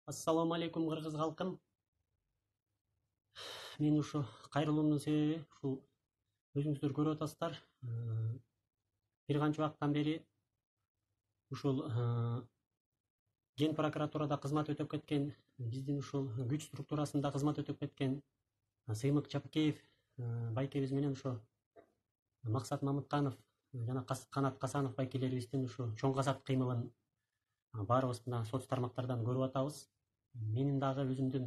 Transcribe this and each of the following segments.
Ассаламу алейкум кыргыз калкым. Мен ушу кайрылуумдун себеби ушул өзүңүздөр көрүп атасыздар. Бир канча убакыттан бери ушул Ген прокуратурада кызмат өтөп кеткен, биздин ушул күч структурасында кызмат өтөп кеткен Сыймык Чапкеев байкебиз менен ошо Максат Мамытканов жана Канат Касанов байкелерибиздин ушу чоң казак кыймылын баарыбыз мына соц тармактардан көрүп атабыз. Менин дагы өзүмдүн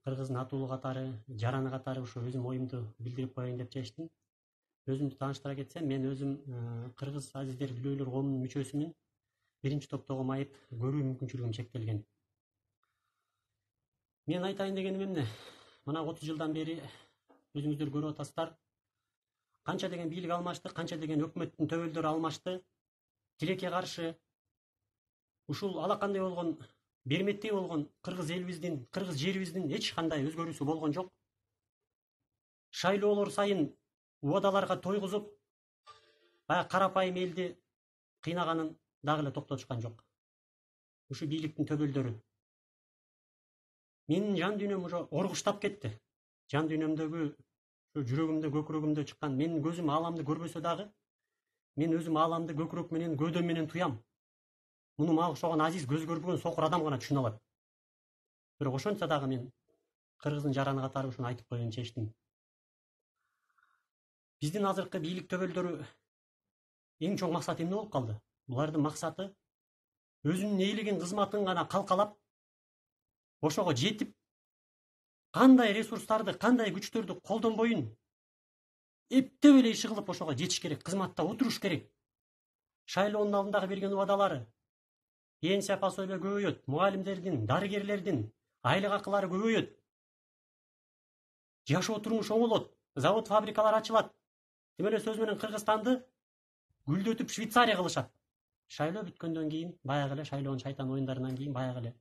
кыргыздын атуулу катары, жараны катары ушу өзүм оюмду билдирип коеюн деп чечтим. Өзүмдү тааныштыра кетсем, мен өзүм кыргыз азиздер дүлөйлөр коомунун мүчөсүмүн. Биринчи топтогу майып көрүү мүмкүнчүлүгүм чектелген. Мен айтайын дегеним эмне? Мына 30 жылдан бери өзүңүздөр көрүп атасыздар. Канча деген бийлик алмашты, канча деген өкмөттүн төбөлдөрү алмашты. Тилекке каршы ушул алакандай болгон берметтей болгон кыргыз элибиздин, кыргыз жерибиздин эч кандай өзгөрүүсү болгон жок. Шайлоолор сайын убадаларга тойгузуп, баягы карапайым элди кыйнаганын дагы эле токтотушкан жок. Ушу бийликтин төбөлдөрү. Менин жан дүйнөм уже оргуштап кетти. Жан дүйнөмдөгү, жүрөгүмдө, көкүрөгүмдө чыккан менин көзүм ааламды көрбөсө дагы, мен өзүм ааламды көкүрөк менен, көөдөм менен туям. Муну мага окшогон азиз, көз көрбөгөн сокур адам гана түшүнө алат. Бирок ошентсе дагы мен кыргыздын жараны катары ушуну айтып коеюн чечтим. Биздин азыркы бийлик төбөлдөрү эң чоң максаты эмне болуп калды? Булардын максаты өзүнүн ээлеген кызматын гана калкалап, ошого жетип, кандай ресурстарды, кандай күчтөрдү колдонбойун эптеп эле иши кылып ошого жетиш керек, кызматта отуруш керек. Шайлоонун алдындагы берген убадалары пенсия пособия көбөйөт, мугалимдердин, дарыгерлердин айлык акылары көбөйөт. Жашоо турмуш оңолот, завод, фабрикалар ачылат. Тим эле сөз менен Кыргызстанды гүлдөтүп Швейцария кылышат. Шайлоо бүткөндөн кийин, баягы эле шайлоонун шайтан оюндарынан кийин баягы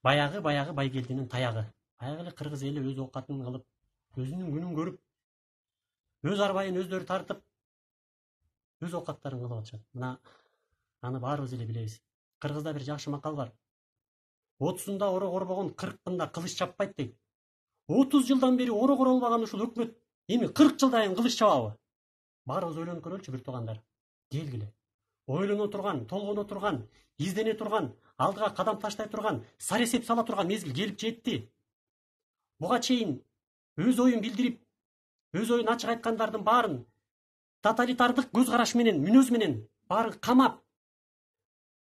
байгелдинин таягы. Баягы эле кыргыз эли өз оокатын кылып, өзүнүн күнүн көрүп, өз арбайын өздөрү тартып, өз оокаттарын кылып атышат. Мына аны баарыбыз эле билебиз. Кыргызда бир жакшы макал бар. 30-unda oro корбогон 40-ында кылыч чаппайт дейт. 30 жылдан бери oro королбаган ушул өкмөт эми 40 жылдан кылыч чабабы? Баарыбыз ойлонуп көрөлүчү бир туугандар. Келгиле. Ойлоно турган, толгоно турган, издене турган, алдыга кадам таштай турган, саресеп сала турган мезгил келип жетти. Буга чейин өз оюн билдирип, өз оюн ачык айткандардын баарын тоталитардык көз караш менен, мүнөз менен баарын камап,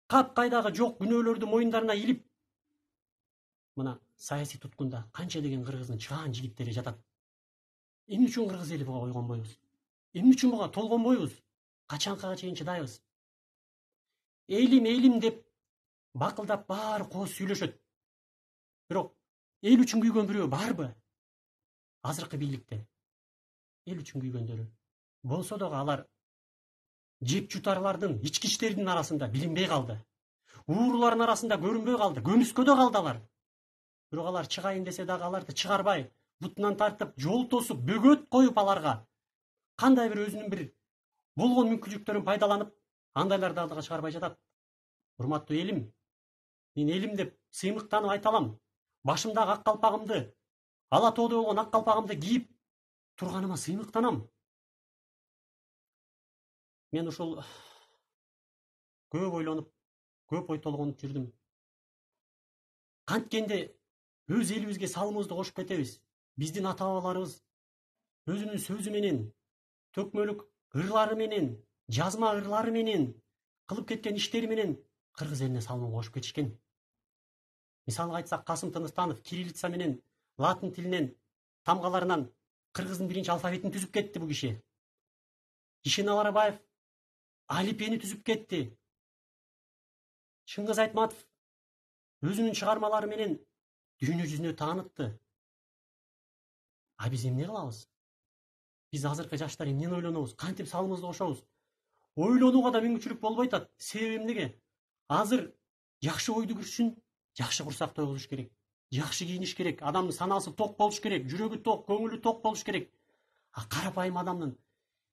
кайдагы жок күнөөлөрдү моюндарына илип, мына саясий туткунда канча деген кыргыздын чыгаан жигиттери жатат. Эмне үчүн кыргыз эли буга ойгонбойбуз? Эмне үчүн буга толгонбойбуз? Качанкага чейин чыдайбыз? Элим деп бакылдап баары кооз сүйлөшөт. Бирок эл үчүн күйгөн бирөө барбы? Азыркы бийликте эл үчүн күйгөндөрү болсо дагы алар жеп жутарлардын, ички иштердин арасында билинбей калды. Уурулардын арасында көрүнбөй калды, көмүскөдө калды алар. Бирок алар чыгайын десе дагы аларды чыгарбай, бутунан тартып, жол тосуп, бөгөт коюп аларга кандай бир өзүнүн бир болгон мүмкүнчүлүктөрүн пайдаланып, андайларды алдыга чыгарбай жатат. Урматтуу элим, мен элим деп сыймыктанып айта алам. Башымдагы ак калпагымды, ала тоодой болгон ак калпагымды кийип турганыма сыймыктанам. Мен ушул көп ойлонуп, көп ой толгонуп жүрдүм. Канткенде өз элибизге салымыбызды кошуп кетебиз. Биздин ата бабаларыбыз өзүнүн сөзү менен, төкмөлүк ырлары менен, жазма ырлары менен, кылып кеткен иштери менен кыргыз элине салымын кошуп кетишкен. Мисалга айтсак, Касым Тыныстанов кириллица менен латын тилинен тамгаларынан кыргыздын биринчи алфавитин түзүп кетти бу киши. Ишенов Арабаев алифбени түзүп кетти. Чыңгыз Айтматов өзүнүн чыгармалары менен дүйнө жүзүнө таанытты. А биз эмне кылабыз? Биз азыркы жаштар эмнени ойлонобуз? Кантип салымыбызды кошобуз? Ойлонууга да мүмкүнчүлүк болбой атат. Себеби эмнеге? Азыр жакшы ойду күрүшүн жакшы курсак тойгузуш керек. Жакшы кийиниш керек. Адамдын санаасы ток болуш керек, жүрөгү ток, көңүлү ток болуш керек. А карапайым адамдын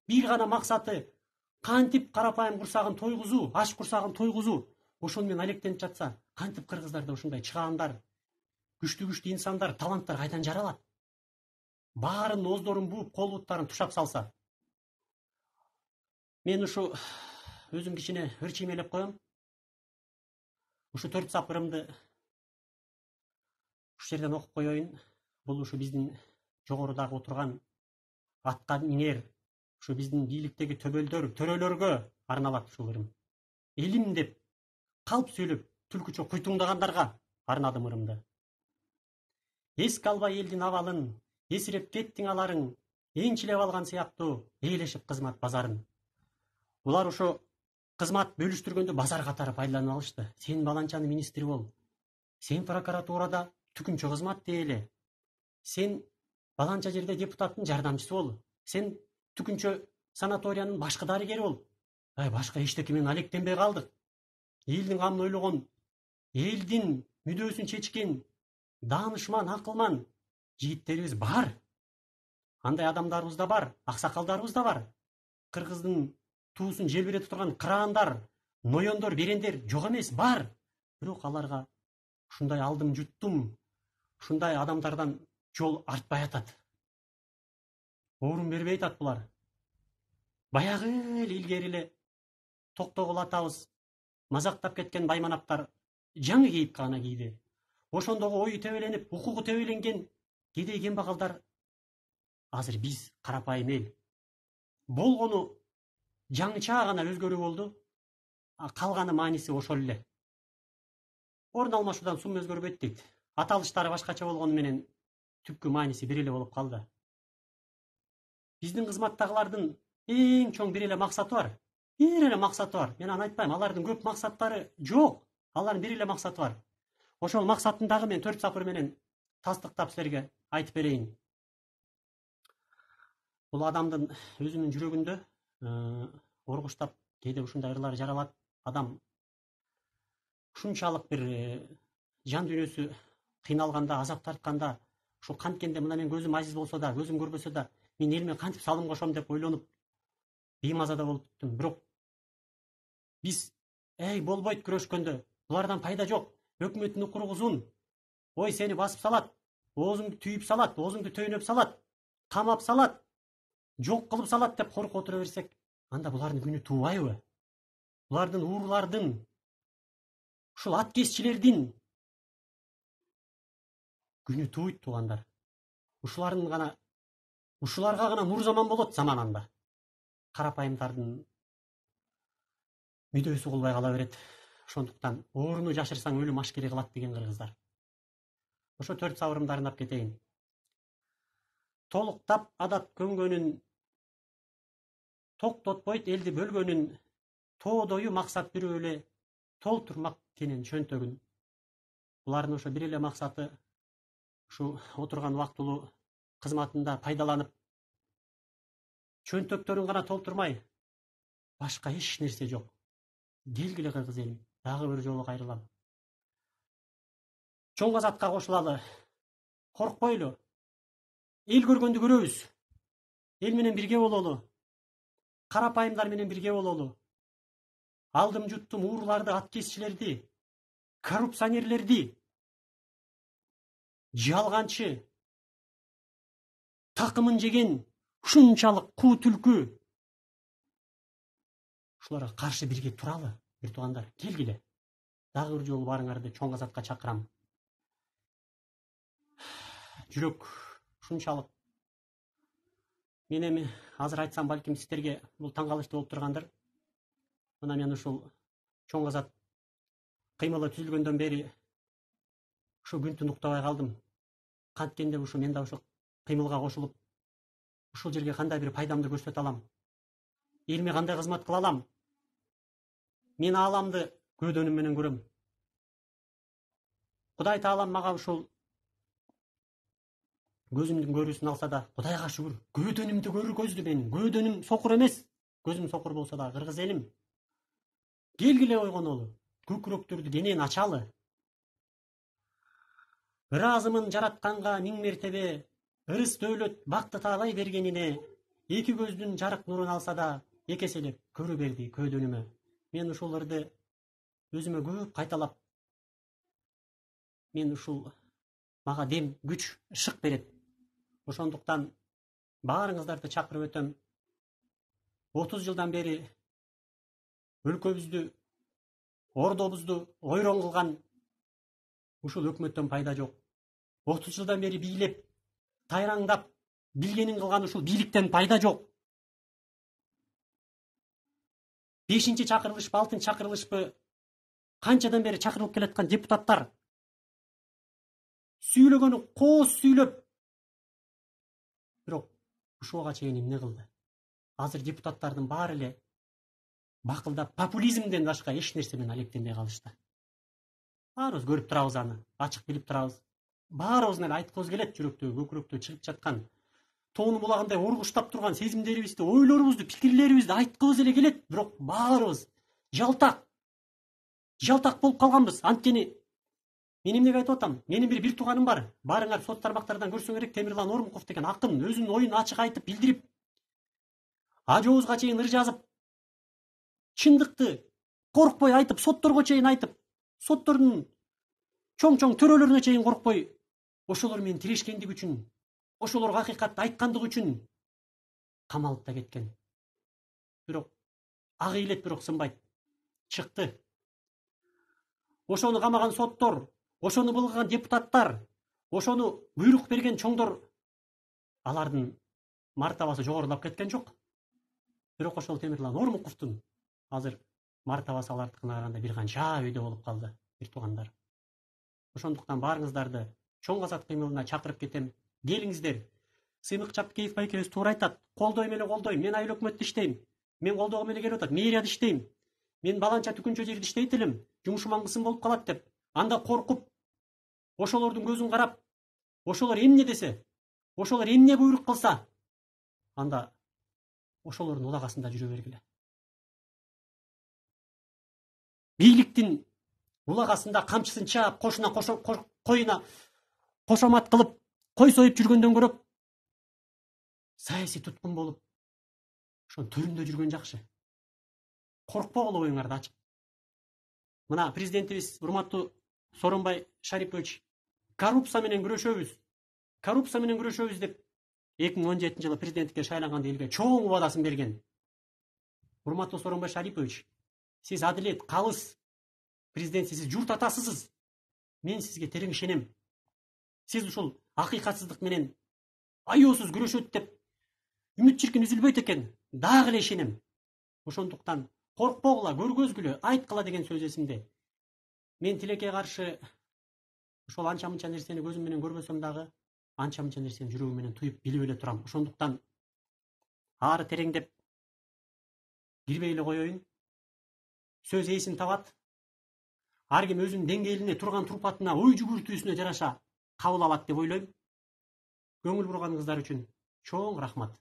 бир гана максаты кантип карапайым курсагын тойгузуу, аш курсагын тойгузуу. Ошону менен алектенип жатса, кантип кыргыздарда ушундай чыгаандар, күчтүү инсандар, таланттар кайдан жаралат? Баарын оздорун бууп, кол буттарын тушап салса. Мен ушу өзүм кичине ырчыймелеп коем. Ушу 4 сапырымды ушу жерден окуп коеюн. Бул ушу биздин жогорудагы отурган атка минер, ушу биздин бийликтеги төбөлдөр, төрөлөргө арналат ушул ырым. Элим деп калп сүйлөп, түлкүчө куйтуңдагандарга арнадым ырымды. Эске албай элдин абалын, эсиреп кеттиң аларың, энчилеп алган сыяктуу ээлешип кызмат базарын. Булар ошо кызмат бөлүштүргөндө базар катары пайдаланып алышты. Сен баланчанын министри бол. Сен прокуратурада түкүнчө кызмат дээле. Сен баланча жерде депутаттын жардамчысы бол. Сен түкүнчө санаториянын башкы дарыгери бол. Башка эчтеке менен алектенбей калдык. Элдин камын ойлогон, элдин мүдөөсүн чечкен, даанышман, акылман жигиттерибиз бар. Андай адамдарыбыз да бар, аксакалдарыбыз да бар. Кыргыздын туусун желбирете турган кыраандар, ноёндор, берендер жок эмес, бар. Бирок аларга ушундай алдым жуттум, ушундай адамдардан жол артпай атат. Орун бербей атат булар. Баягы илгери эле Токтогул атабыз мазактап кеткен байманаптар жаңы кейипке гана кийди. Ошондогу ою тебеленип, укугу тебеленген кедей кембагалдар азыр биз карапайым эл. Болгону жаңыча гана өзгөрүү болду. Калганы мааниси ошол эле. Орун алмашуудан сум өзгөрбөйт дейт. Аталыштары башкача болгону менен түпкү мааниси бир эле болуп калды. Биздин кызматтагылардын эң чоң бир эле максаты бар. Бир эле максаты бар. Мен аны айтпайм, алардын көп максаттары жок. Алардын бир эле максаты бар. Ошол максатын дагы мен 4 сапыр менен тастыктап силерге айтып берейин. Бул адамдын өзүнүн жүрөгүндө оргуштап кээде ушундай ырлар жаралат. Адам ушунчалык бир жан дүйнөсү кыйналганда, азап тартканда, ушул канткенде мына мен көзүм азиз болсо да, көзүм көрбөсө да, мен элиме кантип салым кошом деп ойлонуп беймазада болуп түттүм. Бирок биз болбойт күрөшкөндө, булардан пайда жок. Өкмөттүн укугузун, ой сени басып салат, оозуңду түйүп салат, оозуңду төйнөп салат, камап салат, жок кылып салат деп коркуп отура берсек, анда булардын күнү туубайбы? Булардын уурлардын, ушул ат кесчилердин күнү туйт туугандар. Ушуларга гана нур заман болот заманында. Карапайымдардын мүдөөсү кылбай кала берет. Ошондуктан ооруну жашырсаң өлүм ашкери кылат деген кыргыздар. Ошо 4 сабырымды арнап кетейин. Толуктап адат көнгөнүн, токтотпойт элди бөлгөнүн, тоодою максат бирөө эле толтурмак кенен чөнтөгүн. Булардын ошо бир эле максаты ушу отурган убактылуу кызматында пайдаланып, чөнтөктөрүн гана толтурмай, башка эч нерсе жок. Келгиле кыргыз элим, дагы бир жолу кайрылам. Чоң азатка кошулалы. Коркпойлу. Эл көргөндү көрөбүз. Эл менен бирге бололу. Карапайымдар менен бирге бололу. Алдым жуттум уурларды, ат кесчилерди, коррупционерлерди, жалганчы, такымын жеген ушунчалык куу түлкү. Ушуларга каршы бирге туралы, бир туугандар. Келгиле. Дагы бир жолу баарыңарды чоң азатка чакырам. Жүрөк ушунчалык. Мен эми азыр айтсам балким сиздерге бул таң калыштуу болуп тургандыр. Мына мен ушул чоң азат кыймылы түзүлгөндөн бери ушу күнтүн уктабай калдым. Канткенде ушу мен да ушу кыймылга кошулуп, ушул жерге кандай бир пайдамды көрсөтө алам? Элиме кандай кызмат кыла алам? Мен ааламды көдөнүм менен көрөм. Кудай таалам мага ушул көзүмдүн көрүүсүн алса да, Кудайга шүгүр. Көдөнүмдү көрүр көздү менин. Көдөнүм сокур эмес. Көзүм сокур болсо да, кыргыз элим. Келгиле ойгонолу. Көкүрөктөрдү кенен ачалы. Ыраазымын жаратканга миң мертебе, ырыс дөөлөт бакты таалай бергенине, эки көздүн жарык нурун алса да, экеселеп көрө берди көдөнүмө. Мен ушуларды өзүмө көп кайталап, мен ушул мага дем, күч, ышык берет. Ошондуктан баарыңыздарды чакырып өтөм. 30 жылдан бери өлкөбүздү, ордобузду ойрон кылган ушул өкмөттөн пайда жок. 30 жылдан бери бийлеп, тайраңдап, билгенин кылган ушул бийликтен пайда жок. 5-чи чакырылышпы, 6-чы чакырылышпы, канчадан бери чакырылып келаткан депутаттар сүйлөгөнү кооз сүйлөп, бирок ушуга чейин эмне кылды? Азыр депутаттардын баары эле бакылдап популизмден башка эч нерсе менен алектенбей калышты. Баарыбыз көрүп турабыз аны, ачык билип турабыз. Баарыбыздын эле айткыбыз келет, жүрөктөгү, көкүрөктө чыгып жаткан тоонун булагындай ургуштап турган сезимдерибизди, ойлорубузду, пикирлерибизди айткыбыз эле келет, бирок баарыбыз жалтак болуп калганбыз. Анткени мен эмнеге айтып атам? Менин бир тууганым бар. Барыңар сот тармактардан көрсөң керек, Темирлан Ормуков деген акын өзүнүн оюн ачык айтып, билдирип, ажообузга чейин ыр жазып, чындыкты коркпой айтып, сотторго чейин айтып, соттордун чоң төрөлөрүнө чейин коркпой, ошолор менен тирешкендиги үчүн, ошолорго акыйкатты айткандыгы үчүн камалып да кеткен. Бирок ак ийилет, бирок сынбайт. Чыкты. Ошону камаган соттор, ошону былгаган депутаттар, ошону буйрук берген чоңдор, алардын мартабасы жогорулап кеткен жок. Бирок ошол Темирлан Ормуковдун азыр мартабасы алардыкына караганда бир канча өйдө болуп калды, бир туугандар. Ошондуктан баарыңыздарды чоң азат кыймылына чакырып кетем. Келиңиздер. Сыймык Чапкеев байкебиз туура айтат. Колдойм эле колдойм. Мен айыл өкмөттө иштейм. Мен колдогом эле келип атат. Мэрияда иштейм. Мен баланча түкүнчө жерде иштейт элем. Жумушум аңгысым болуп калат деп. Анда коркуп, ошолордун көзүн карап, ошолор эмне десе, ошолор эмне буйрук кылса, анда ошолордун улагасында жүрө бергиле. Бийликтин улагасында камчысын чаап, коюна кошомат кылып, кой союп жүргөндөн көрө саясий туткун болуп, ошонун төрүндө жүргөн жакшы. Коркпогула оюңарды ачык. Мына президентибиз урматтуу Сооронбай Шарипович коррупция менен күрөшөбүз деп 2017 жылы президенттикке шайланганда элге чоң убадасын берген. Урматтуу Сооронбай Шарипович, сиз адилет, калыс президентсиз, сиз журт атасысыз. Мен сизге терең ишенем. Сиз ушул акыйкатсыздык менен аеосуз күрөшөт деп үмүт чиркин үзүлбөйт экен. Дагы эле ишенем. Ошондуктан коркпогула, көргөзгүлө, айткыла деген сөз эсимде. Мен тилекке каршы ошол анча-мынча нерсени көзүм менен көрбөсөм дагы, анча-мынча нерсени жүрөгүм менен туюп билип эле турам. Ошондуктан ары тереңдеп кирбей эле коеюн. Сөз ээсин табат. Ар ким өзүнүн деңгээлине, турган турпатына, ой жүгүртүүсүнө жараша кабыл алат деп ойлойм. Көңүл бурганыңыздар үчүн чоң рахмат.